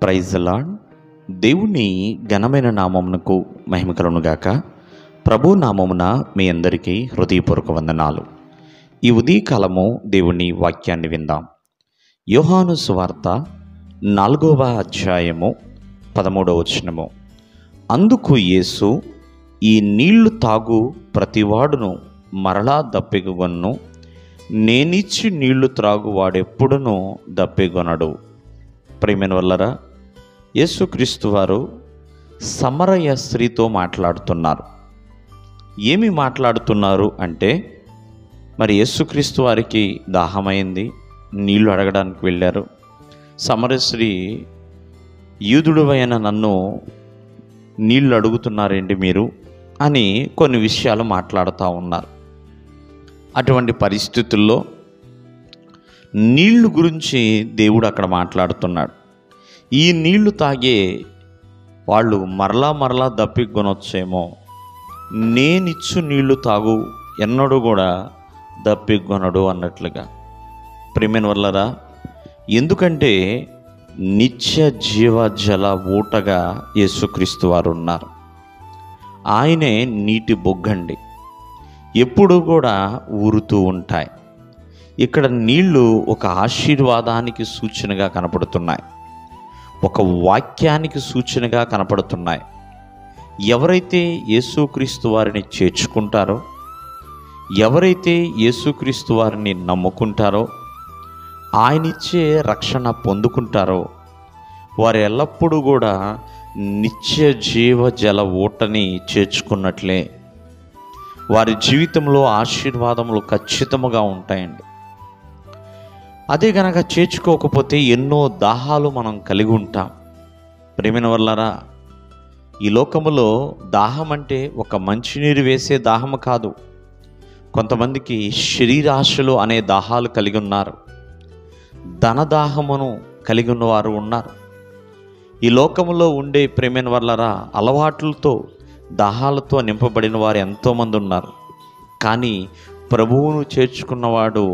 Praise the lord. దేవుని ఘనమైన నామమునకు మహిమ కలుగునుగాక. ప్రభు నామమున మీ అందరికీ హృదయపూర్వక వందనాలు. ఈ ఉదయకాలము దేవుని వాక్యాన్ని విందాం. యోహాను సువార్త 4వ అధ్యాయము 13వ వచనము. అందుకు యేసు, ఈ నీళ్లు తాగు ప్రతివాడును మరలా దప్పికొను, నేనిచ్చి నీళ్లు త్రాగు వాడెప్పుడునూ దప్పికొనడు. ప్రియమైన వల్లరా, యేసుక్రీస్తు వారు సమరయ స్త్రీతో మాట్లాడుతున్నారు. ఏమి మాట్లాడుతున్నారు అంటే, మరి యేసుక్రీస్తు వారికి దాహమైంది, నీళ్లు అడగడానికి వెళ్ళారు. సమరయ స్త్రీ, యూదుడువైన నన్ను నీళ్లు అడుగుతున్నారేంటి మీరు అని కొన్ని విషయాలు మాట్లాడుతూ ఉన్నారు. అటువంటి పరిస్థితుల్లో నీళ్లు గురించి దేవుడు అక్కడ మాట్లాడుతున్నాడు. ఈ నీళ్లు తాగే వాళ్ళు మరలా దప్పికొనొచ్చేమో, నేనిచ్చు నీళ్లు తాగు ఎన్నడూ కూడా దప్పికొనడు అన్నట్లుగా. ప్రియమైన వల్లరా, ఎందుకంటే నిత్య జీవ జల ఊటగా యేసుక్రీస్తు వారు ఉన్నారు. ఆయనే నీటి బొగ్గండి, ఎప్పుడూ కూడా ఊరుతూ ఉంటాయి. ఇక్కడ నీళ్లు ఒక ఆశీర్వాదానికి సూచనగా కనపడుతున్నాయి, ఒక వాక్యానికి సూచనగా కనపడుతున్నాయి. ఎవరైతే యేసుక్రీస్తు వారిని చేర్చుకుంటారో, ఎవరైతే యేసుక్రీస్తు వారిని నమ్ముకుంటారో, ఆయనిచ్చే రక్షణ పొందుకుంటారో, వారు ఎల్లప్పుడూ కూడా నిత్య జీవ జల ఊటని చేర్చుకున్నట్లే. వారి జీవితంలో ఆశీర్వాదములు ఖచ్చితంగా ఉంటాయండి. అదే గనక చేర్చుకోకపోతే ఎన్నో దాహాలు మనం కలిగి ఉంటాం. ప్రేమైన వల్లరా, ఈ లోకములో దాహం అంటే ఒక మంచినీరు వేసే దాహము కాదు. కొంతమందికి శరీరాశలు అనే దాహాలు కలిగి ఉన్నారు, ధనదాహమును కలిగి ఉన్నవారు ఉన్నారు. ఈ లోకములో ఉండే ప్రేమైన వల్లరా, అలవాట్లతో దాహాలతో నింపబడిన వారు ఎంతోమంది ఉన్నారు. కానీ ప్రభువును చేర్చుకున్నవాడు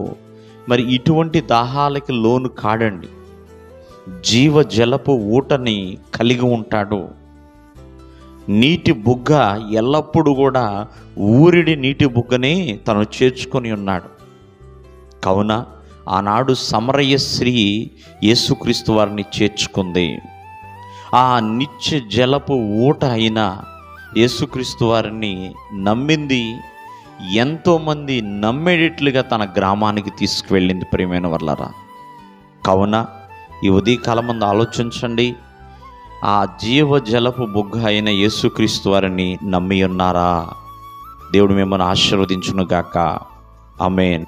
మరి ఇటువంటి దాహాలకి లోను కాడండి. జీవ జలపు ఊటని కలిగి ఉంటాడు. నీటి బుగ్గ ఎల్లప్పుడూ కూడా ఊరిడి నీటి బుగ్గనే తను చేర్చుకొని ఉన్నాడు. కావున ఆనాడు సమరయ స్త్రీ యేసుక్రీస్తు వారిని చేర్చుకుంది. ఆ నిత్య జలపు ఊట అయిన యేసుక్రీస్తు వారిని నమ్మింది. ఎంతోమంది నమ్మేటట్లుగా తన గ్రామానికి తీసుకువెళ్ళింది. ప్రియమైన వల్లరా, కావున ఈ ఉదయకాలం ముందు ఆలోచించండి. ఆ జీవ జలపు బుగ్గ అయిన యేసుక్రీస్తు వారిని నమ్మి ఉన్నారా? దేవుడు మిమ్మల్ని ఆశీర్వదించును గాక. ఆమేన్.